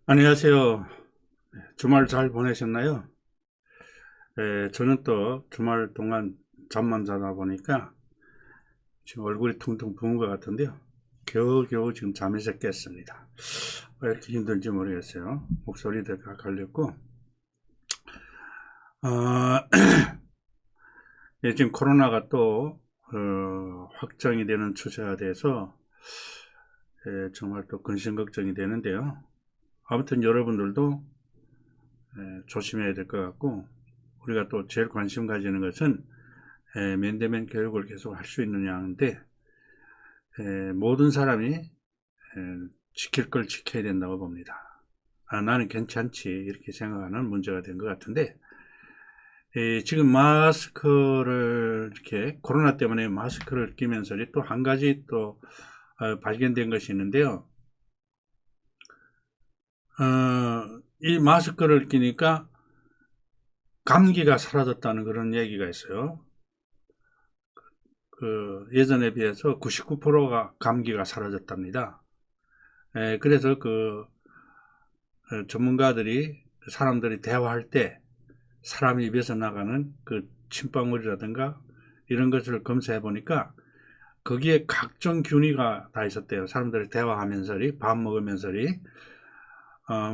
안녕하세요. 주말 잘 보내셨나요? 저는 또 주말 동안 잠만 자다 보니까 지금 얼굴이 퉁퉁 부은 것 같은데요. 겨우겨우 지금 잠에서 깼습니다. 왜 이렇게 힘든지 모르겠어요. 목소리도 다 갈렸고. 어, 지금 코로나가 또 확정이 되는 추세가 돼서 정말 또 근심 걱정이 되는데요. 아무튼 여러분들도 조심해야 될 것 같고, 우리가 또 제일 관심 가지는 것은 맨대면 교육을 계속 할 수 있느냐인데, 모든 사람이 지킬 걸 지켜야 된다고 봅니다. 나는 괜찮지 이렇게 생각하는 문제가 된 것 같은데, 지금 마스크를 이렇게 코로나 때문에 마스크를 끼면서 또 한 가지 또 발견된 것이 있는데요. 이 마스크를 끼니까 감기가 사라졌다는 그런 얘기가 있어요. 예전에 비해서 99%가 감기가 사라졌답니다. 그래서 전문가들이 사람들이 대화할 때 사람 입에서 나가는 그 침방울이라든가 이런 것을 검사해 보니까 거기에 각종 균이가 다 있었대요. 사람들이 대화하면서리, 밥 먹으면서리,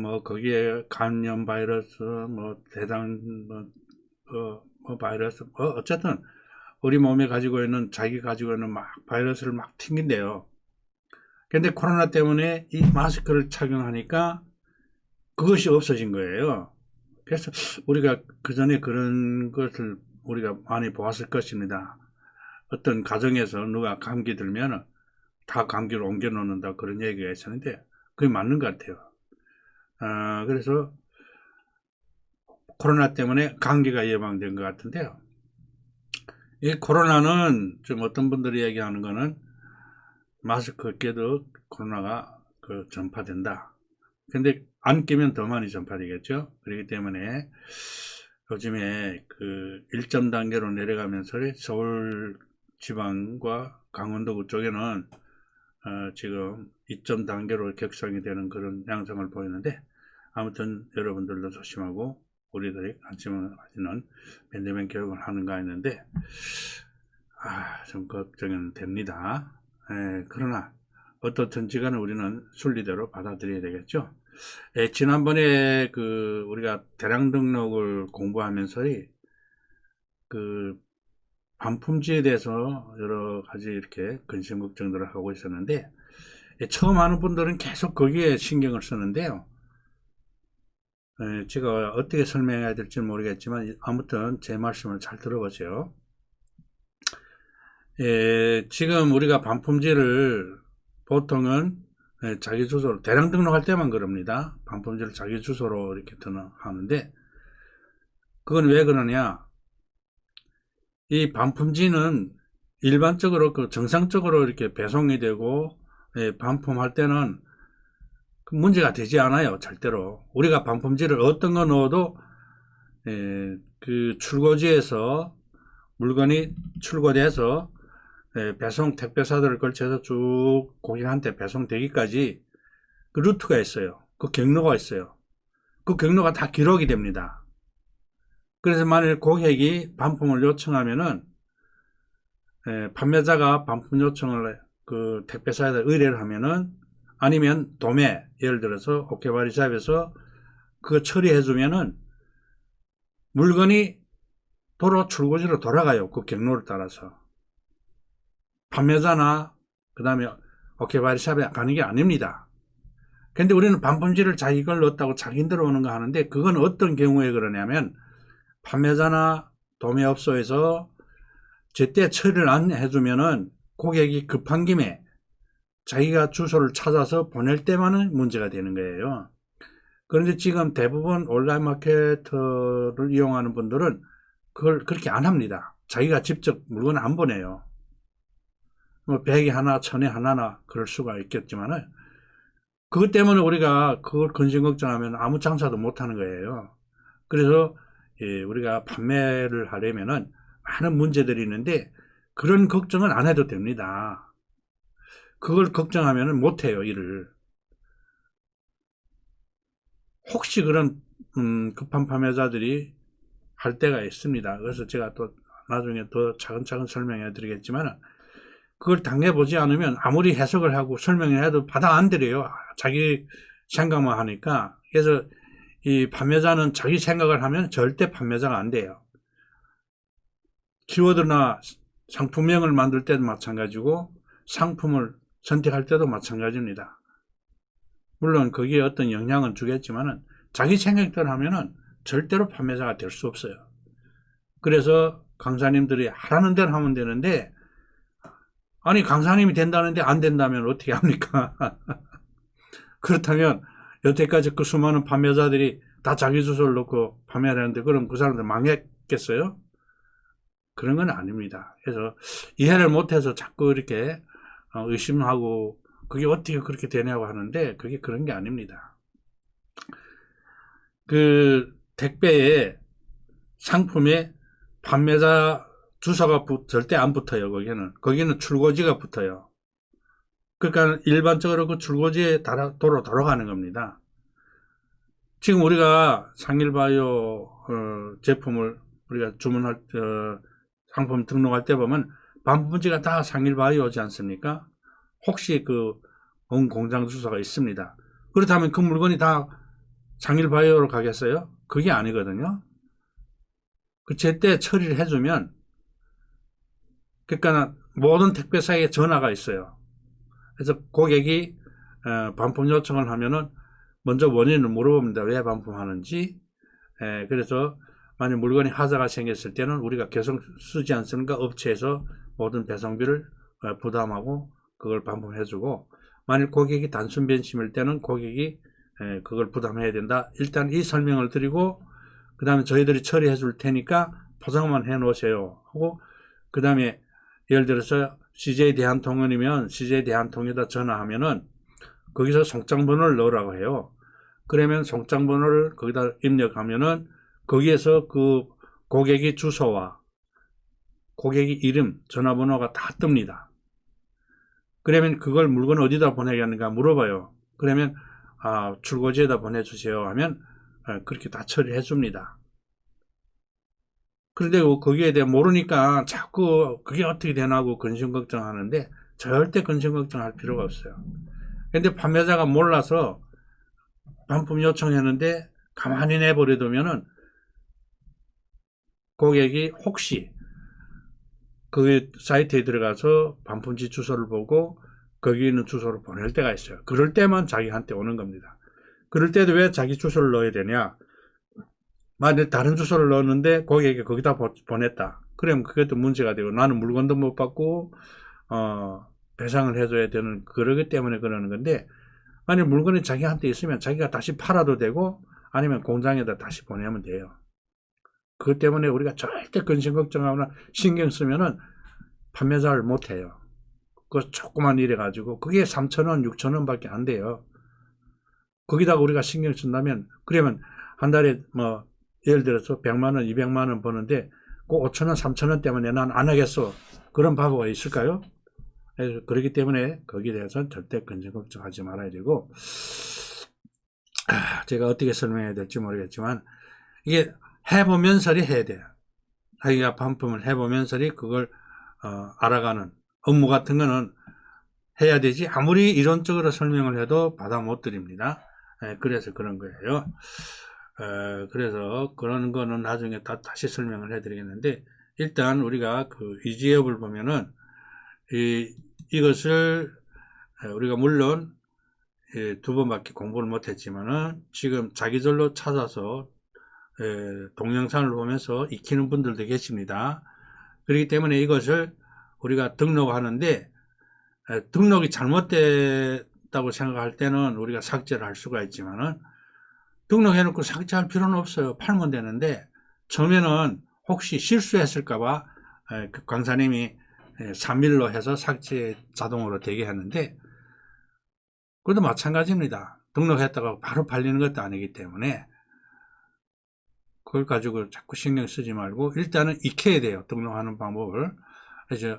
뭐 거기에 감염 바이러스, 뭐 대장, 뭐 바이러스, 어쨌든 우리 몸에 가지고 있는 자기 가지고 있는 막 바이러스를 막 튕긴대요. 근데 코로나 때문에 이 마스크를 착용하니까 그것이 없어진 거예요. 그래서 우리가 그 전에 그런 것을 우리가 많이 보았을 것입니다. 어떤 가정에서 누가 감기 들면 다 감기를 옮겨 놓는다 그런 얘기가 있었는데 그게 맞는 것 같아요. 그래서 코로나 때문에 감기가 예방된 것 같은데요. 이 코로나는 좀 어떤 분들이 얘기하는 거는 마스크 껴도 코로나가 전파된다. 근데 안 끼면 더 많이 전파되겠죠. 그렇기 때문에 요즘에 1점 단계로 내려가면서 서울 지방과 강원도 그쪽에는 지금 2점 단계로 격상이 되는 그런 양상을 보이는데, 아무튼 여러분들도 조심하고 우리들이 관심을 가지는 맨대면 교육을 하는가 했는데 좀 걱정은 됩니다. 그러나 어떻든지 간에 우리는 순리대로 받아들여야 되겠죠. 지난번에 우리가 대량 등록을 공부하면서 그 반품지에 대해서 여러 가지 이렇게 근심 걱정들을 하고 있었는데, 처음 하는 분들은 계속 거기에 신경을 쓰는데요. 제가 어떻게 설명해야 될지 모르겠지만 아무튼 제 말씀을 잘 들어보세요. 지금 우리가 반품지를 보통은 자기 주소로 대량 등록할 때만 그럽니다. 반품지를 자기 주소로 이렇게 등록하는데, 그건 왜 그러냐? 이 반품지는 일반적으로 정상적으로 이렇게 배송이 되고 반품할 때는 문제가 되지 않아요. 절대로. 우리가 반품지를 어떤 거 넣어도 그 출고지에서 물건이 출고돼서 배송 택배사들을 걸쳐서 쭉 고객한테 배송되기까지 그 루트가 있어요. 그 경로가 있어요. 그 경로가 다 기록이 됩니다. 그래서 만일 고객이 반품을 요청하면은 판매자가 반품 요청을 택배사에다 의뢰를 하면은, 아니면 도매, 예를 들어서 오케바리샵에서 그거 처리해주면은 물건이 도로 출고지로 돌아가요. 그 경로를 따라서. 판매자나 그 다음에 오케바리샵에 가는 게 아닙니다. 근데 우리는 반품지를 자기 걸 넣었다고 자기들 오는 거 하는데, 그건 어떤 경우에 그러냐면 판매자나 도매업소에서 제때 처리를 안 해주면은 고객이 급한 김에 자기가 주소를 찾아서 보낼 때만은 문제가 되는 거예요. 그런데 지금 대부분 온라인 마케터를 이용하는 분들은 그걸 그렇게 안 합니다. 자기가 직접 물건을 안 보내요. 뭐 100에 하나, 1000에 하나나 그럴 수가 있겠지만은, 그것 때문에 우리가 그걸 근심 걱정하면 아무 장사도 못 하는 거예요. 그래서 우리가 판매를 하려면은 많은 문제들이 있는데, 그런 걱정은 안 해도 됩니다. 그걸 걱정하면 못 해요, 일을. 혹시 그런 급한 판매자들이 할 때가 있습니다. 그래서 제가 또 나중에 더 차근차근 설명해 드리겠지만, 그걸 당해보지 않으면 아무리 해석을 하고 설명을 해도 받아 안 들여요. 자기 생각만 하니까. 그래서 이 판매자는 자기 생각을 하면 절대 판매자가 안 돼요. 키워드나 상품명을 만들 때도 마찬가지고 상품을 선택할 때도 마찬가지입니다. 물론 거기에 어떤 영향은 주겠지만은 자기 생각대로 하면은 절대로 판매자가 될 수 없어요. 그래서 강사님들이 하라는 대로 하면 되는데, 아니 강사님이 된다는데 안 된다면 어떻게 합니까? 그렇다면 여태까지 그 수많은 판매자들이 다 자기 주소를 넣고 판매를 하는데 그럼 그 사람들 망했겠어요? 그런 건 아닙니다. 그래서 이해를 못해서 자꾸 이렇게 의심하고 그게 어떻게 그렇게 되냐고 하는데, 그게 그런 게 아닙니다. 그 택배에 상품에 판매자 주소가 절대 안 붙어요. 거기는 출고지가 붙어요. 그러니까 일반적으로 그 출고지에 돌아가는 겁니다. 지금 우리가 상일바이오 제품을 우리가 주문할 상품 등록할 때 보면 반품지가 다 상일바이오지 않습니까? 혹시 그 공장 주소가 있습니다. 그렇다면 그 물건이 다 상일바이오로 가겠어요? 그게 아니거든요. 그 제때 처리를 해주면, 그러니까 모든 택배사에 전화가 있어요. 그래서 고객이 반품 요청을 하면은 먼저 원인을 물어봅니다. 왜 반품하는지. 그래서 만약 물건이 하자가 생겼을 때는 우리가 계속 쓰지 않습니까? 업체에서 모든 배송비를 부담하고 그걸 반품해주고, 만약 고객이 단순 변심일 때는 고객이 그걸 부담해야 된다. 일단 이 설명을 드리고 그 다음에 저희들이 처리해 줄 테니까 포장만 해 놓으세요 하고, 그 다음에 예를 들어서 CJ 대한통운이면 CJ 대한통운에다 전화하면은 거기서 송장번호를 넣으라고 해요. 그러면 송장번호를 거기다 입력하면은 거기에서 그 고객의 주소와 고객의 이름, 전화번호가 다 뜹니다. 그러면 그걸 물건 어디다 보내겠는가 물어봐요. 그러면 출고지에다 보내주세요 하면 그렇게 다 처리해 줍니다. 그런데 거기에 대해 모르니까 자꾸 그게 어떻게 되나고 근심 걱정하는데, 절대 근심 걱정할 필요가 없어요. 근데 판매자가 몰라서 반품 요청했는데 가만히 내버려두면은 고객이 혹시 그 사이트에 들어가서 반품지 주소를 보고 거기 있는 주소를 보낼 때가 있어요. 그럴 때만 자기한테 오는 겁니다. 그럴 때도 왜 자기 주소를 넣어야 되냐? 만약 다른 주소를 넣었는데 고객이 거기다 보냈다. 그러면 그것도 문제가 되고 나는 물건도 못 받고 배상을 해줘야 되는, 그러기 때문에 그러는 건데, 만약 물건이 자기한테 있으면 자기가 다시 팔아도 되고 아니면 공장에다 다시 보내면 돼요. 그것 때문에 우리가 절대 근심 걱정하거나 신경 쓰면은 판매자를 못 해요. 그 조그만 일해 가지고 그게 3,000원, 6,000원 밖에 안 돼요. 거기다가 우리가 신경 쓴다면, 그러면 한 달에 뭐 예를 들어서 100만원, 200만원 버는데 그 5,000원, 3,000원 때문에 난 안 하겠어. 그런 바보가 있을까요? 그렇기 때문에 거기에 대해서는 절대 근심 걱정하지 말아야 되고, 제가 어떻게 설명해야 될지 모르겠지만 이게 해보면서리 해야 돼요. 자기가 반품을 해보면서리 그걸 알아가는 업무 같은 거는 해야 되지, 아무리 이론적으로 설명을 해도 받아 못 드립니다. 그래서 그런 거예요. 그래서 그런 거는 나중에 다시 설명을 해 드리겠는데, 일단 우리가 그 이지업을 보면은 이것을 우리가 물론 두 번밖에 공부를 못 했지만은 지금 자기절로 찾아서 동영상을 보면서 익히는 분들도 계십니다. 그렇기 때문에 이것을 우리가 등록하는데, 등록이 잘못됐다고 생각할 때는 우리가 삭제를 할 수가 있지만은 등록해놓고 삭제할 필요는 없어요. 팔면 되는데, 처음에는 혹시 실수했을까봐 그 강사님이 3일로 해서 삭제 자동으로 되게 했는데, 그것도 마찬가지입니다. 등록했다가 바로 팔리는 것도 아니기 때문에 그걸 가지고 자꾸 신경 쓰지 말고 일단은 익혀야 돼요. 등록하는 방법을. 그래서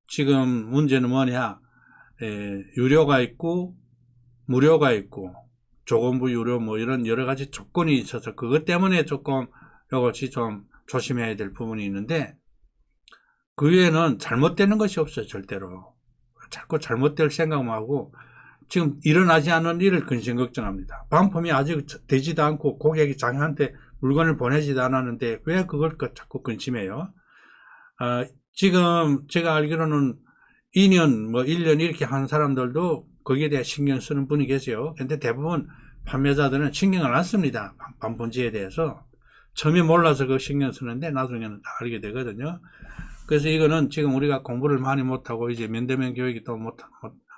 지금 문제는 뭐냐, 유료가 있고 무료가 있고 조건부 유료 뭐 이런 여러 가지 조건이 있어서 그것 때문에 조금 이것이 좀 조심해야 될 부분이 있는데, 그 외에는 잘못되는 것이 없어요. 절대로. 자꾸 잘못될 생각만 하고 지금 일어나지 않은 일을 근심 걱정합니다. 반품이 아직 되지도 않고 고객이 자기한테 물건을 보내지도 않았는데 왜 그걸 자꾸 근심해요? 지금 제가 알기로는 2년 뭐 1년 이렇게 한 사람들도 거기에 대해 신경 쓰는 분이 계세요. 근데 대부분 판매자들은 신경을 안 씁니다. 반품지에 대해서. 처음에 몰라서 그 신경 쓰는데 나중에는 다 알게 되거든요. 그래서 이거는 지금 우리가 공부를 많이 못하고 이제 면대면 교육이 또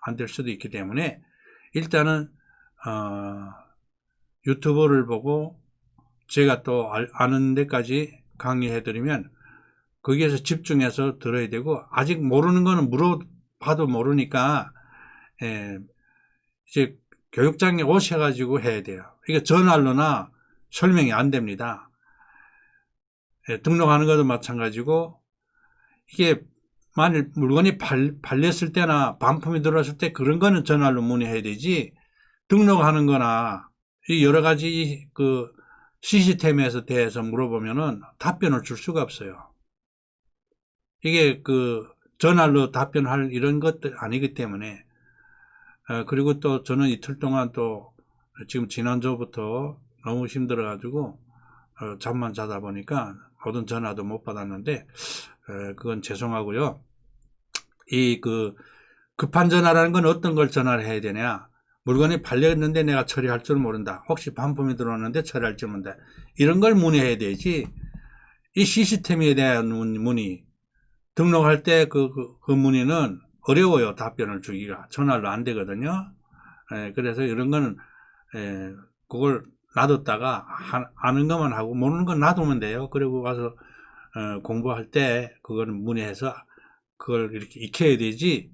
안 될 수도 있기 때문에 일단은 유튜브를 보고 제가 또 아는 데까지 강의해드리면 거기에서 집중해서 들어야 되고, 아직 모르는 거는 물어봐도 모르니까 이제 교육장에 오셔가지고 해야 돼요. 이게 전화로나 설명이 안 됩니다. 등록하는 것도 마찬가지고, 이게 만일 물건이 팔렸을 때나 반품이 들어왔을 때 그런 거는 전화로 문의해야 되지, 등록하는 거나 여러 가지 그 시스템에서 대해서 물어보면은 답변을 줄 수가 없어요. 이게 그 전화로 답변할 이런 것들 아니기 때문에. 그리고 또 저는 이틀 동안 또 지금 지난주부터 너무 힘들어가지고 잠만 자다 보니까 모든 전화도 못 받았는데, 그건 죄송하고요. 이 그 급한 전화라는 건 어떤 걸 전화를 해야 되냐? 물건이 팔렸는데 내가 처리할 줄 모른다. 혹시 반품이 들어왔는데 처리할 줄 모른다. 이런 걸 문의해야 되지. 이 시스템에 대한 문의, 등록할 때 그 문의는 어려워요. 답변을 주기가. 전화로 안 되거든요. 그래서 이런 거는 그걸 놔뒀다가 아는 것만 하고 모르는 건 놔두면 돼요. 그리고 가서 공부할 때 그걸 문의해서 그걸 이렇게 익혀야 되지,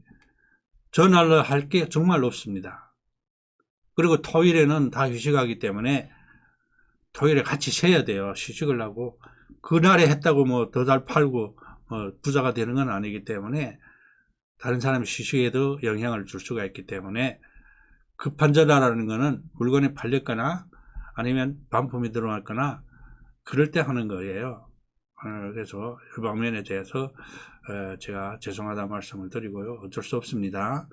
전화로 할 게 정말 없습니다. 그리고 토요일에는 다 휴식하기 때문에 토요일에 같이 쉬어야 돼요. 휴식을 하고. 그날에 했다고 뭐 더 잘 팔고 부자가 되는 건 아니기 때문에 다른 사람이 휴식에도 영향을 줄 수가 있기 때문에, 급한 전화라는 거는 물건이 팔렸거나 아니면 반품이 들어왔거나 그럴 때 하는 거예요. 그래서 이 방면에 대해서 제가 죄송하다 말씀을 드리고요. 어쩔 수 없습니다.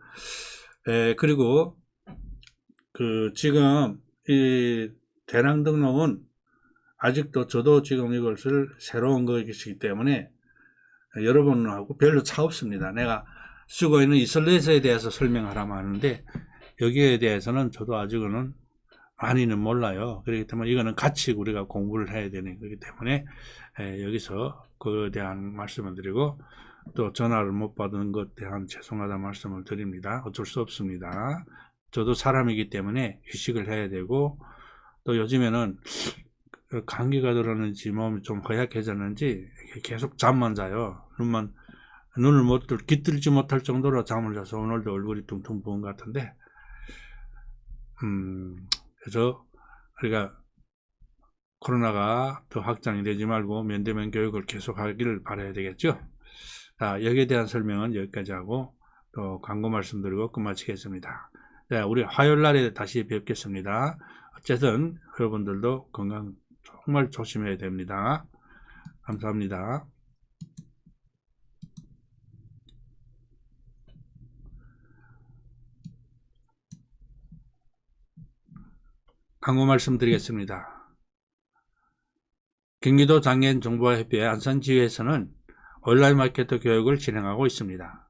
그리고 지금 이 대량 등록은 아직도 저도 지금 이것을 새로운 것이기 때문에 여러분하고 별로 차 없습니다. 내가 쓰고 있는 이슬렛에 대해서 설명하라면 하는데 여기에 대해서는 저도 아직은 많이는 몰라요. 그렇기 때문에 이거는 같이 우리가 공부를 해야 되는 거기 때문에 여기서 그에 대한 말씀을 드리고, 또 전화를 못 받은 것에 대한 죄송하다 말씀을 드립니다. 어쩔 수 없습니다. 저도 사람이기 때문에 휴식을 해야 되고, 또 요즘에는 감기가 들었는지 몸이 좀 허약해졌는지 계속 잠만 자요. 눈을 깃들지 못할 정도로 잠을 자서 오늘도 얼굴이 퉁퉁 부은 것 같은데, 그래서 우리가 코로나가 더 확장이 되지 말고 면대면 교육을 계속 하기를 바라야 되겠죠. 자, 여기에 대한 설명은 여기까지 하고 또 광고 말씀드리고 끝마치겠습니다. 자, 우리 화요일 날에 다시 뵙겠습니다. 어쨌든 여러분들도 건강 정말 조심해야 됩니다. 감사합니다. 광고 말씀드리겠습니다. 경기도 장애인 정보화협회 안산지회에서는 온라인 마케터 교육을 진행하고 있습니다.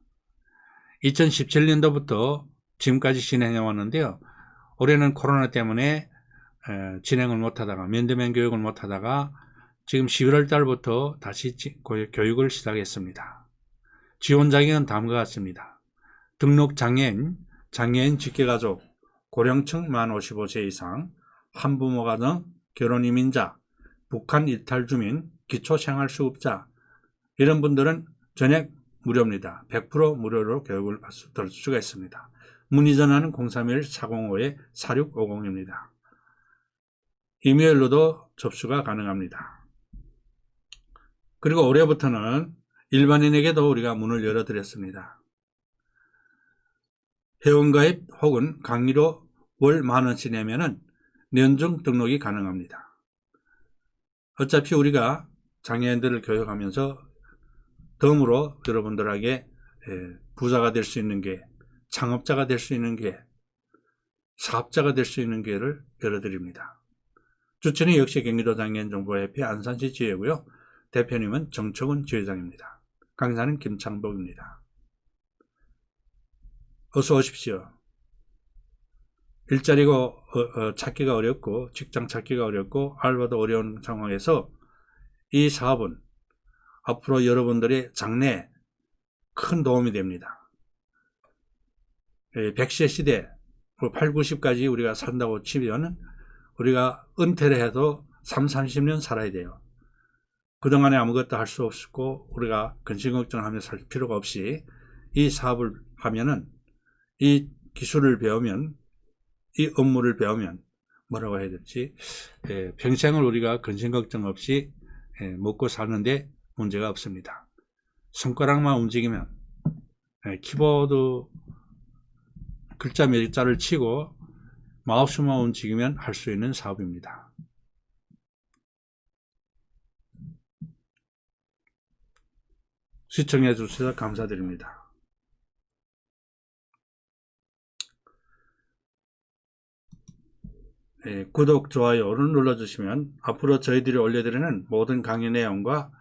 2017년도부터 지금까지 진행해 왔는데요. 올해는 코로나 때문에 진행을 못하다가, 면대면 교육을 못하다가 지금 11월 달부터 다시 교육을 시작했습니다. 지원 자격은 다음과 같습니다. 등록 장애인, 장애인 직계가족, 고령층 만 55세 이상, 한부모 가정, 결혼 이민자, 북한 일탈 주민, 기초생활수급자, 이런 분들은 전액 무료입니다. 100% 무료로 교육을 받을 수가 있습니다. 문의 전화는 031-405-4650입니다. 이메일로도 접수가 가능합니다. 그리고 올해부터는 일반인에게도 우리가 문을 열어드렸습니다. 회원가입 혹은 강의로 월 10,000원씩 내면은 연중 등록이 가능합니다. 어차피 우리가 장애인들을 교육하면서 덤으로 여러분들에게 부자가 될 수 있는 게, 창업자가 될 수 있는 게, 사업자가 될 수 있는 기회를 열어드립니다. 주최는 역시 경기도 장애인정보협회 안산시 지회고요. 대표님은 정철훈 지회장입니다. 강사는 김창복입니다. 어서 오십시오. 일자리가 찾기가 어렵고 직장 찾기가 어렵고 알바도 어려운 상황에서 이 사업은 앞으로 여러분들의 장래에 큰 도움이 됩니다. 100세 시대 8, 90까지 우리가 산다고 치면 우리가 은퇴를 해도 30년 살아야 돼요. 그동안에 아무것도 할 수 없고 우리가 근심걱정하며 살 필요가 없이 이 사업을 하면은, 이 기술을 배우면, 이 업무를 배우면 뭐라고 해야 될지 평생을 우리가 근심걱정 없이 먹고 사는데 문제가 없습니다. 손가락만 움직이면, 키보드 글자 몇 자를 치고 마우스만 움직이면 할 수 있는 사업입니다. 시청해 주셔서 감사드립니다. 구독, 좋아요를 눌러주시면 앞으로 저희들이 올려드리는 모든 강의 내용과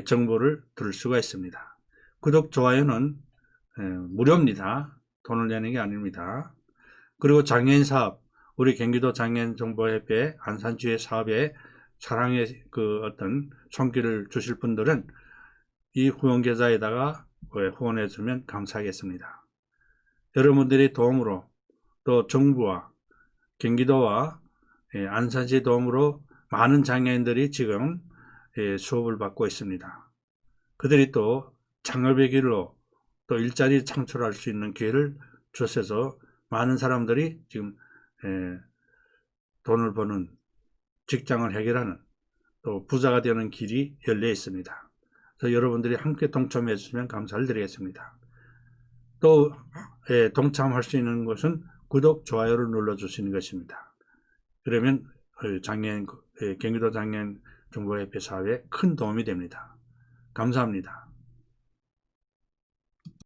정보를 들을 수가 있습니다. 구독, 좋아요는 무료입니다. 돈을 내는 게 아닙니다. 그리고 장애인 사업, 우리 경기도 장애인정보협회 안산지회 사업에 사랑의 어떤 손길을 주실 분들은 이 후원 계좌에다가 후원해 주면 감사하겠습니다. 여러분들의 도움으로 또 정부와 경기도와 안산시 도움으로 많은 장애인들이 지금 수업을 받고 있습니다. 그들이 또 창업의 길로 또 일자리 창출할 수 있는 기회를 주셔서 많은 사람들이 지금 돈을 버는, 직장을 해결하는, 또 부자가 되는 길이 열려 있습니다. 그래서 여러분들이 함께 동참해 주시면 감사를 드리겠습니다. 또 동참할 수 있는 것은 구독, 좋아요를 눌러 주시는 것입니다. 그러면 경기도 장애인 정보협회 사업에 큰 도움이 됩니다. 감사합니다.